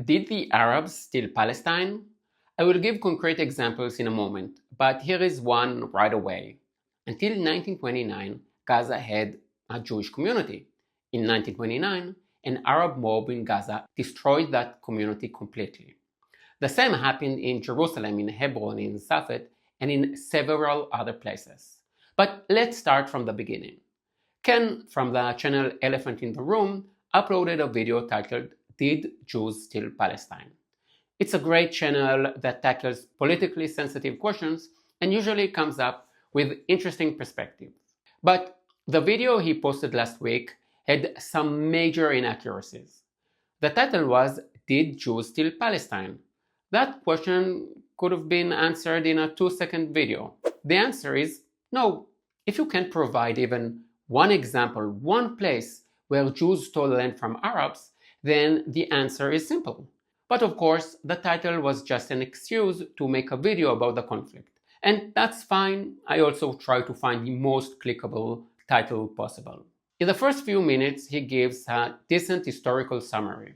Did the Arabs steal Palestine? I will give concrete examples in a moment, but here is one right away. Until 1929, Gaza had a Jewish community. In 1929, an Arab mob in Gaza destroyed that community completely. The same happened in Jerusalem, in Hebron, in Safed, and in several other places. But let's start from the beginning. Ken from the channel Elephant in the Room uploaded a video titled Did Jews Steal Palestine? It's a great channel that tackles politically sensitive questions and usually comes up with interesting perspectives. But the video he posted last week had some major inaccuracies. The title was, Did Jews Steal Palestine? That question could have been answered in a 2-second video. The answer is no. If you can provide even one example, one place where Jews stole land from Arabs, then the answer is simple. But of course, the title was just an excuse to make a video about the conflict. And that's fine. I also try to find the most clickable title possible. In the first few minutes, he gives a decent historical summary,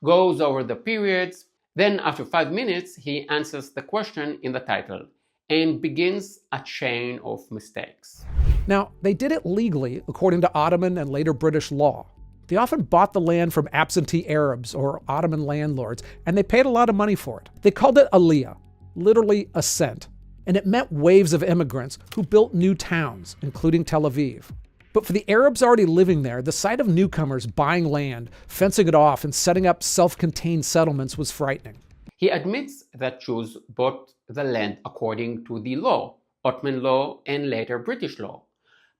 goes over the periods, then after 5 minutes, he answers the question in the title and begins a chain of mistakes. Now, they did it legally according to Ottoman and later British law. They often bought the land from absentee Arabs or Ottoman landlords, and they paid a lot of money for it. They called it aliyah, literally ascent, and it meant waves of immigrants who built new towns, including Tel Aviv. But for the Arabs already living there, the sight of newcomers buying land, fencing it off, and setting up self-contained settlements was frightening. He admits that Jews bought the land according to the law, Ottoman law and later British law.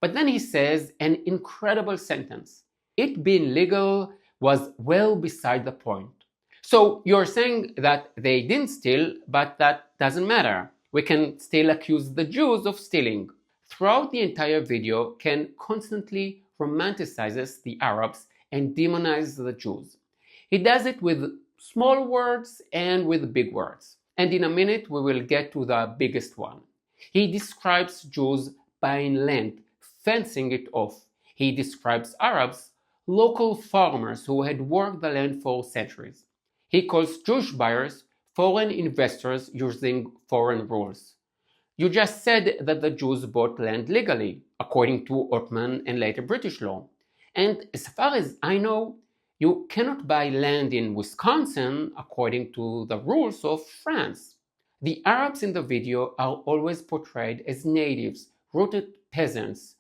But then he says an incredible sentence. It being legal was well beside the point. So you're saying that they didn't steal, but that doesn't matter. We can still accuse the Jews of stealing. Throughout the entire video, Ken constantly romanticizes the Arabs and demonizes the Jews. He does it with small words and with big words. And in a minute, we will get to the biggest one. He describes Jews buying land, fencing it off. He describes Arabs, local farmers who had worked the land for centuries. He calls Jewish buyers foreign investors using foreign rules. You just said that the Jews bought land legally, according to Ottoman and later British law. And as far as I know, you cannot buy land in Wisconsin according to the rules of France. The Arabs in the video are always portrayed as natives, rooted peasants,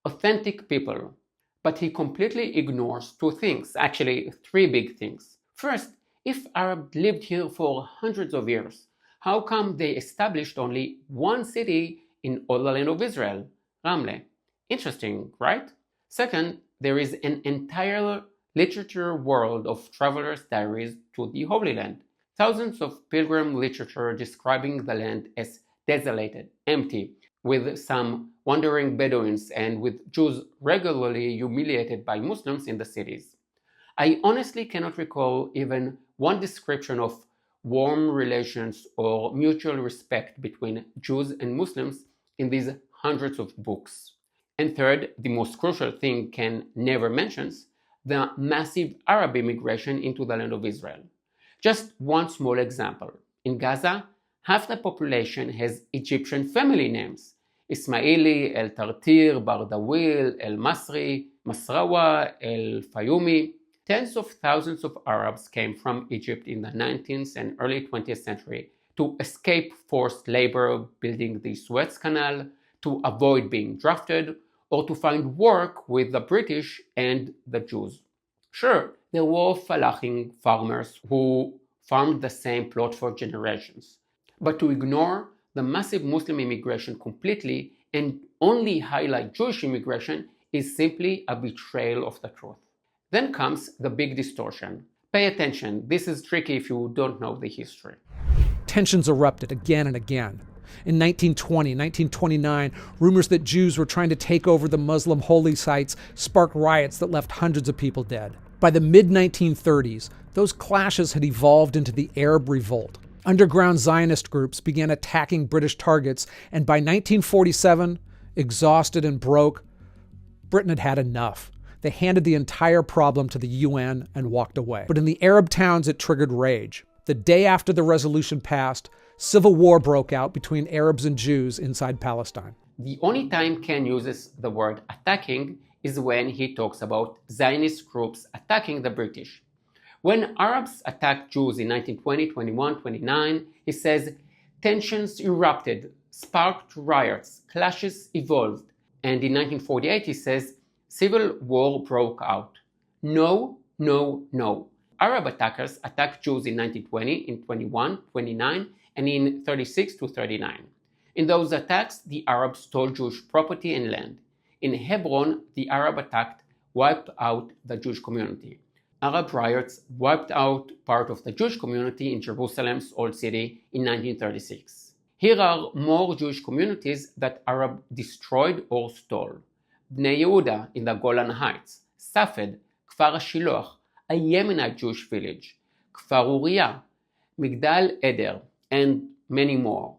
authentic people. But he completely ignores 2 things, actually 3 big things. First, if Arabs lived here for hundreds of years, how come they established only one city in all the land of Israel, Ramle? Interesting, right? Second, there is an entire literature world of travelers' diaries to the Holy Land. Thousands of pilgrim literature describing the land as desolated, empty, with some wandering Bedouins and with Jews regularly humiliated by Muslims in the cities. I honestly cannot recall even one description of warm relations or mutual respect between Jews and Muslims in these hundreds of books. And third, the most crucial thing Ken never mentions, the massive Arab immigration into the land of Israel. Just one small example. In Gaza, half the population has Egyptian family names. Ismaili, El Tartir, Bardawil, El Masri, Masrawa, El Fayumi. Tens of thousands of Arabs came from Egypt in the 19th and early 20th century to escape forced labor building the Suez Canal, to avoid being drafted, or to find work with the British and the Jews. Sure, there were falahing farmers who farmed the same plot for generations. But to ignore the massive Muslim immigration completely and only highlight Jewish immigration is simply a betrayal of the truth. Then comes the big distortion. Pay attention, this is tricky if you don't know the history. Tensions erupted again and again. In 1920, 1929, rumors that Jews were trying to take over the Muslim holy sites sparked riots that left hundreds of people dead. By the mid-1930s, those clashes had evolved into the Arab Revolt. Underground Zionist groups began attacking British targets, and by 1947, exhausted and broke, Britain had had enough. They handed the entire problem to the UN and walked away. But in the Arab towns, it triggered rage. The day after the resolution passed, civil war broke out between Arabs and Jews inside Palestine. The only time Ken uses the word attacking is when he talks about Zionist groups attacking the British. When Arabs attacked Jews in 1920, 21, 29, he says, tensions erupted, sparked riots, clashes evolved. And in 1948, he says, civil war broke out. No, no, no. Arab attackers attacked Jews in 1920, in 21, 29, and in 36 to 39. In those attacks, the Arabs stole Jewish property and land. In Hebron, the Arab attack wiped out the Jewish community. Arab riots wiped out part of the Jewish community in Jerusalem's Old City in 1936. Here are more Jewish communities that Arab destroyed or stole. Bnei Yehuda in the Golan Heights, Safed, Kfar HaShiloach, a Yemenite Jewish village, Kfar Uriah, Migdal Eder, and many more.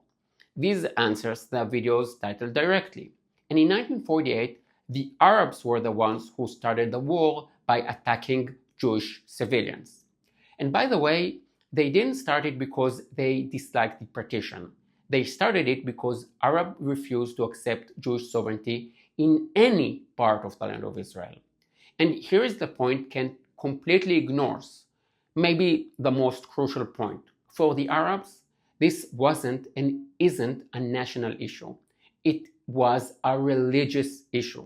These answers the videos titled directly. And in 1948, the Arabs were the ones who started the war by attacking Jewish civilians. And by the way, they didn't start it because they disliked the partition. They started it because Arabs refused to accept Jewish sovereignty in any part of the land of Israel. And here is the point Ken completely ignores, maybe the most crucial point. For the Arabs, this wasn't and isn't a national issue. It was a religious issue.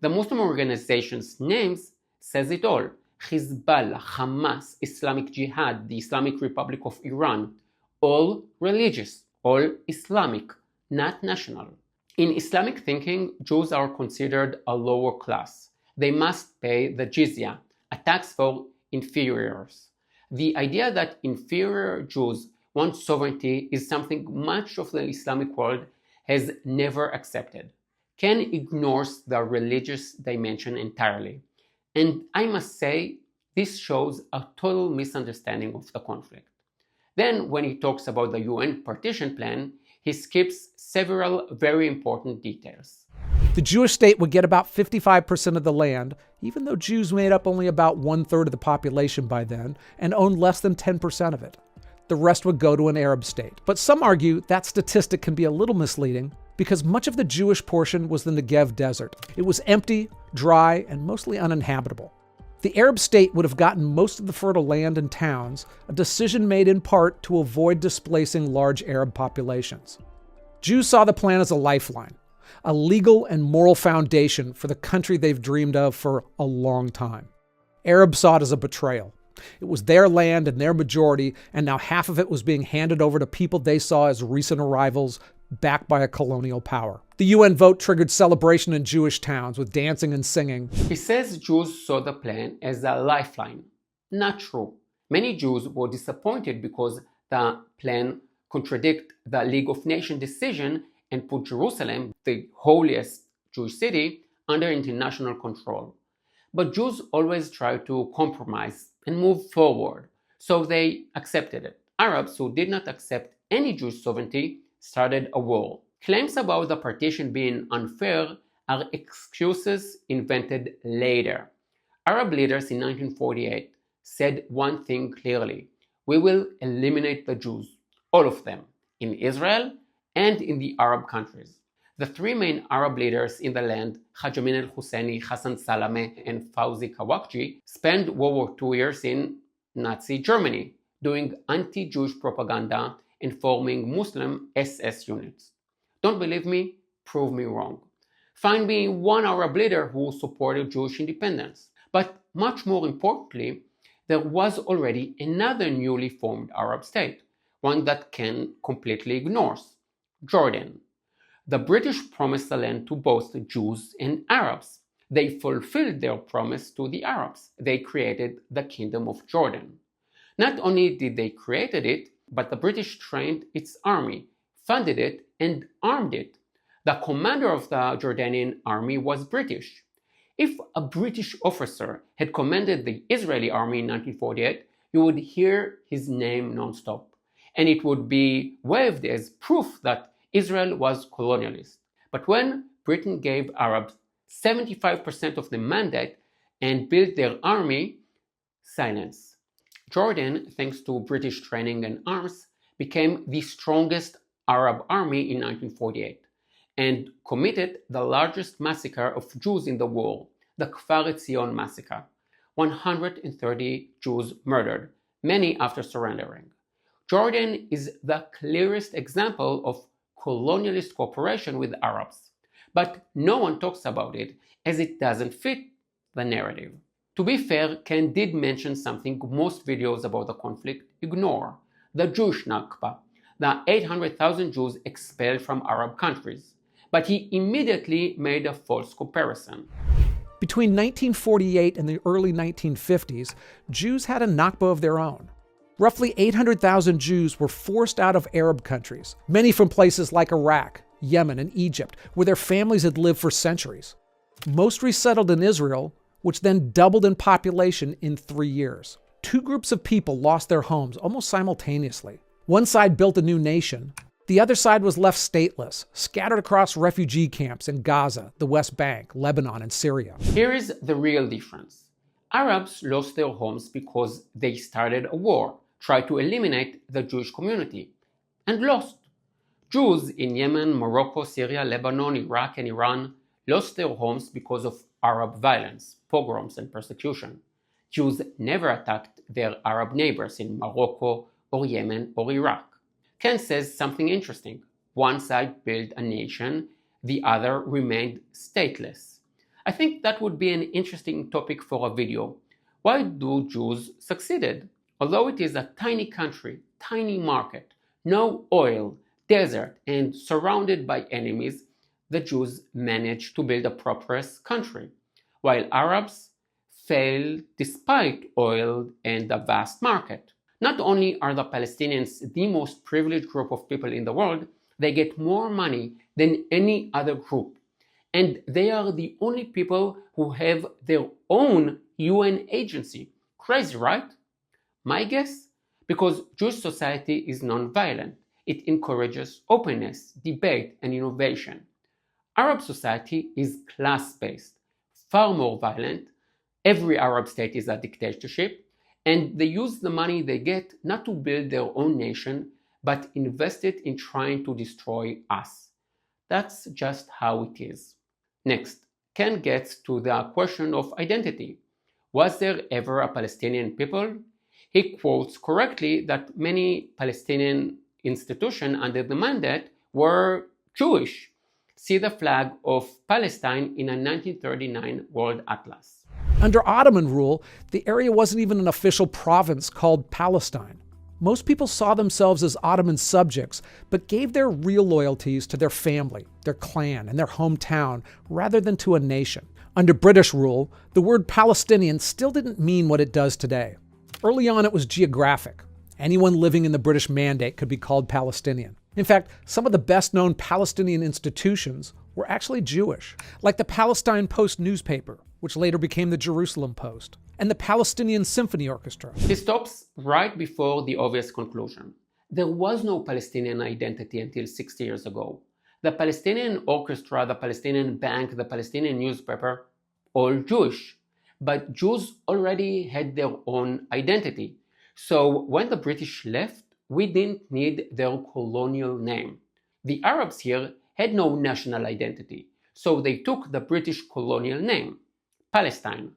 The Muslim organization's names says it all. Hezbollah, Hamas, Islamic Jihad, the Islamic Republic of Iran, all religious, all Islamic, not national. In Islamic thinking, Jews are considered a lower class. They must pay the jizya, a tax for inferiors. The idea that inferior Jews want sovereignty is something much of the Islamic world has never accepted. Ken ignores the religious dimension entirely. And I must say, this shows a total misunderstanding of the conflict. Then, when he talks about the UN partition plan, he skips several very important details. The Jewish state would get about 55% of the land, even though Jews made up only about 1/3 of the population by then and owned less than 10% of it. The rest would go to an Arab state. But some argue that statistic can be a little misleading because much of the Jewish portion was the Negev desert. It was empty, dry, and mostly uninhabitable. The Arab state would have gotten most of the fertile land and towns, a decision made in part to avoid displacing large Arab populations. Jews saw the plan as a lifeline, a legal and moral foundation for the country they've dreamed of for a long time. Arabs saw it as a betrayal. It was their land and their majority, and now half of it was being handed over to people they saw as recent arrivals, backed by a colonial power. The UN vote triggered celebration in Jewish towns with dancing and singing. He says Jews saw the plan as a lifeline. Not true. Many Jews were disappointed because the plan contradicted the League of Nations decision and put Jerusalem, the holiest Jewish city, under international control. But Jews always try to compromise and move forward, so they accepted it. Arabs who did not accept any Jewish sovereignty started a war. Claims about the partition being unfair are excuses invented later. Arab leaders in 1948 said one thing clearly: we will eliminate the Jews, all of them, in Israel and in the Arab countries. The three main Arab leaders in the land, Haj Amin al-Husseini, Hassan Salameh, and Fawzi Kawakji, spent World War II years in Nazi Germany, doing anti-Jewish propaganda and forming Muslim SS units. Don't believe me? Prove me wrong. Find me one Arab leader who supported Jewish independence. But much more importantly, there was already another newly formed Arab state, one that Ken completely ignores: Jordan. The British promised the land to both the Jews and Arabs. They fulfilled their promise to the Arabs. They created the Kingdom of Jordan. Not only did they create it, but the British trained its army, funded it, and armed it. The commander of the Jordanian army was British. If a British officer had commanded the Israeli army in 1948, you would hear his name non-stop, and it would be waved as proof that Israel was colonialist. But when Britain gave Arabs 75% of the mandate, and built their army, silence. Jordan, thanks to British training and arms, became the strongest Arab army in 1948 and committed the largest massacre of Jews in the war, the Kfar Etzion massacre. 130 Jews murdered, many after surrendering. Jordan is the clearest example of colonialist cooperation with Arabs, but no one talks about it as it doesn't fit the narrative. To be fair, Ken did mention something most videos about the conflict ignore: the Jewish Nakba, the 800,000 Jews expelled from Arab countries. But he immediately made a false comparison. Between 1948 and the early 1950s, Jews had a Nakba of their own. Roughly 800,000 Jews were forced out of Arab countries, many from places like Iraq, Yemen, and Egypt, where their families had lived for centuries. Most resettled in Israel, which then doubled in population in 3 years. Two groups of people lost their homes almost simultaneously. One side built a new nation. The other side was left stateless, scattered across refugee camps in Gaza, the West Bank, Lebanon, and Syria. Here is the real difference. Arabs lost their homes because they started a war, tried to eliminate the Jewish community, and lost. Jews in Yemen, Morocco, Syria, Lebanon, Iraq, and Iran lost their homes because of Arab violence, pogroms, and persecution. Jews never attacked their Arab neighbors in Morocco or Yemen or Iraq. Ken says something interesting. One side built a nation, the other remained stateless. I think that would be an interesting topic for a video. Why do Jews succeeded? Although it is a tiny country, tiny market, no oil, desert, and surrounded by enemies, the Jews managed to build a prosperous country, while Arabs failed despite oil and a vast market. Not only are the Palestinians the most privileged group of people in the world, they get more money than any other group. And they are the only people who have their own UN agency. Crazy, right? My guess? Because Jewish society is non-violent. It encourages openness, debate, and innovation. Arab society is class-based, far more violent. Every Arab state is a dictatorship. And they use the money they get not to build their own nation, but invest it in trying to destroy us. That's just how it is. Next, Ken gets to the question of identity. Was there ever a Palestinian people? He quotes correctly that many Palestinian institutions under the mandate were Jewish. See the flag of Palestine in a 1939 World Atlas. Under Ottoman rule, the area wasn't even an official province called Palestine. Most people saw themselves as Ottoman subjects, but gave their real loyalties to their family, their clan, and their hometown, rather than to a nation. Under British rule, the word Palestinian still didn't mean what it does today. Early on, it was geographic. Anyone living in the British Mandate could be called Palestinian. In fact, some of the best-known Palestinian institutions were actually Jewish, like the Palestine Post newspaper, which later became the Jerusalem Post, and the Palestinian Symphony Orchestra. He stops right before the obvious conclusion. There was no Palestinian identity until 60 years ago. The Palestinian Orchestra, the Palestinian Bank, the Palestinian newspaper, all Jewish. But Jews already had their own identity. So when the British left, we didn't need their colonial name. The Arabs here had no national identity, so they took the British colonial name, Palestine.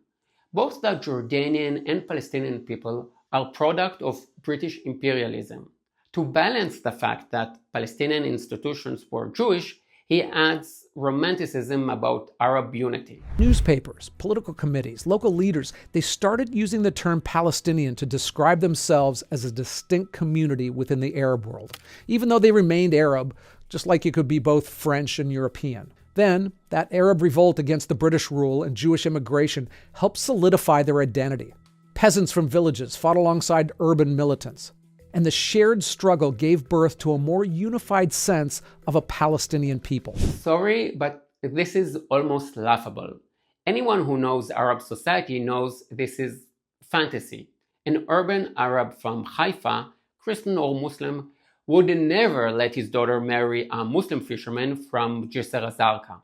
Both the Jordanian and Palestinian people are product of British imperialism. To balance the fact that Palestinian institutions were Jewish, he adds romanticism about Arab unity. Newspapers, political committees, local leaders, they started using the term Palestinian to describe themselves as a distinct community within the Arab world, even though they remained Arab, just like you could be both French and European. Then, that Arab revolt against the British rule and Jewish immigration helped solidify their identity. Peasants from villages fought alongside urban militants, and the shared struggle gave birth to a more unified sense of a Palestinian people. Sorry, but this is almost laughable. Anyone who knows Arab society knows this is fantasy. An urban Arab from Haifa, Christian or Muslim, would never let his daughter marry a Muslim fisherman from Jisr al-Zarqa.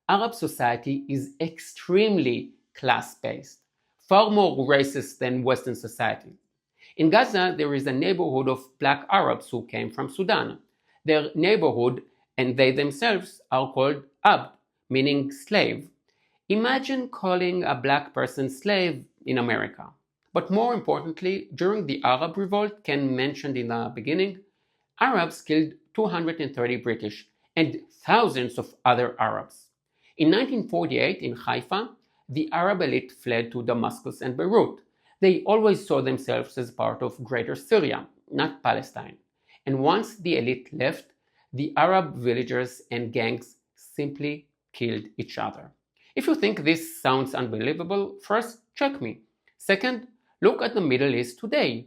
Arab society is extremely class-based, far more racist than Western society. In Gaza, there is a neighborhood of black Arabs who came from Sudan. Their neighborhood and they themselves are called abd, meaning slave. Imagine calling a black person slave in America. But more importantly, during the Arab Revolt, Ken mentioned in the beginning, Arabs killed 230 British and thousands of other Arabs. In 1948 in Haifa, the Arab elite fled to Damascus and Beirut. They always saw themselves as part of Greater Syria, not Palestine. And once the elite left, the Arab villagers and gangs simply killed each other. If you think this sounds unbelievable, first, check me. Second, look at the Middle East today.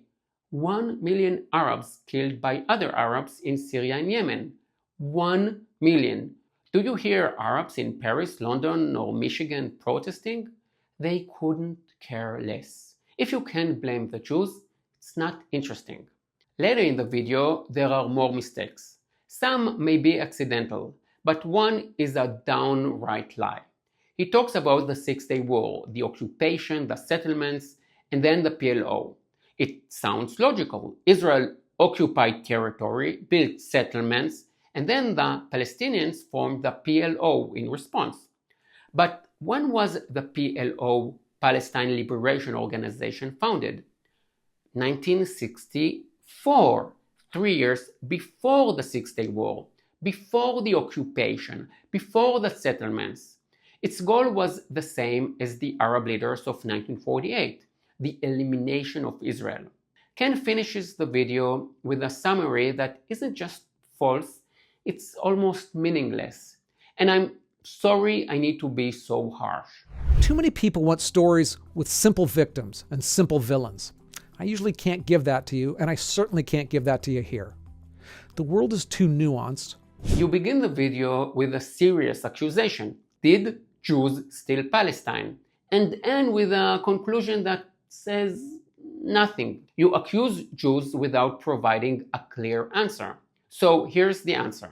1 million Arabs killed by other Arabs in Syria and Yemen. 1 million. Do you hear Arabs in Paris, London, or Michigan protesting? They couldn't care less. If you can't blame the Jews, it's not interesting. Later in the video, there are more mistakes. Some may be accidental, but one is a downright lie. He talks about the Six-Day War, the occupation, the settlements, and then the PLO. It sounds logical. Israel occupied territory, built settlements, and then the Palestinians formed the PLO in response. But when was the PLO, Palestine Liberation Organization, founded? 1964, 3 years before the Six-Day War, before the occupation, before the settlements. Its goal was the same as the Arab leaders of 1948, the elimination of Israel. Ken finishes the video with a summary that isn't just false, it's almost meaningless. And I'm sorry I need to be so harsh. Too many people want stories with simple victims and simple villains. I usually can't give that to you, and I certainly can't give that to you here. The world is too nuanced. You begin the video with a serious accusation. Did Jews steal Palestine? And end with a conclusion that says nothing. You accuse Jews without providing a clear answer. So here's the answer.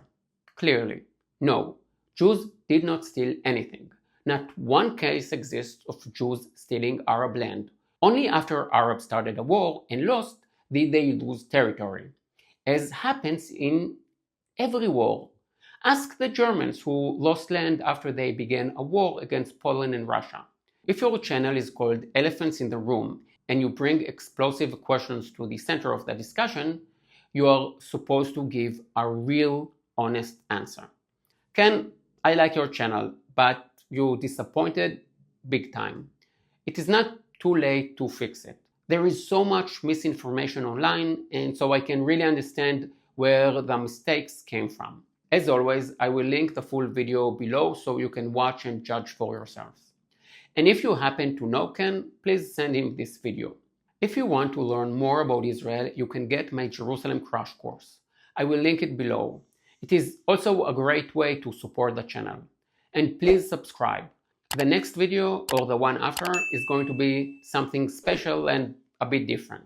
Clearly, no, Jews did not steal anything. Not one case exists of Jews stealing Arab land. Only after Arabs started a war and lost did they lose territory, as happens in every war. Ask the Germans who lost land after they began a war against Poland and Russia. If your channel is called Elephants in the Room and you bring explosive questions to the center of the discussion, you are supposed to give a real, honest answer. Ken, I like your channel, but you disappointed big time. It is not too late to fix it. There is so much misinformation online, and so I can really understand where the mistakes came from. As always, I will link the full video below so you can watch and judge for yourselves. And if you happen to know Ken, please send him this video. If you want to learn more about Israel, you can get my Jerusalem Crash Course. I will link it below. It is also a great way to support the channel. And please subscribe. The next video, or the one after, is going to be something special and a bit different.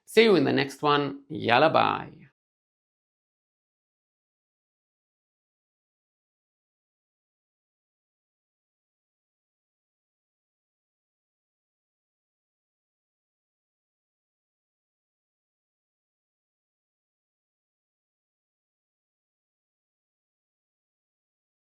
See you in the next one. Yalla bye.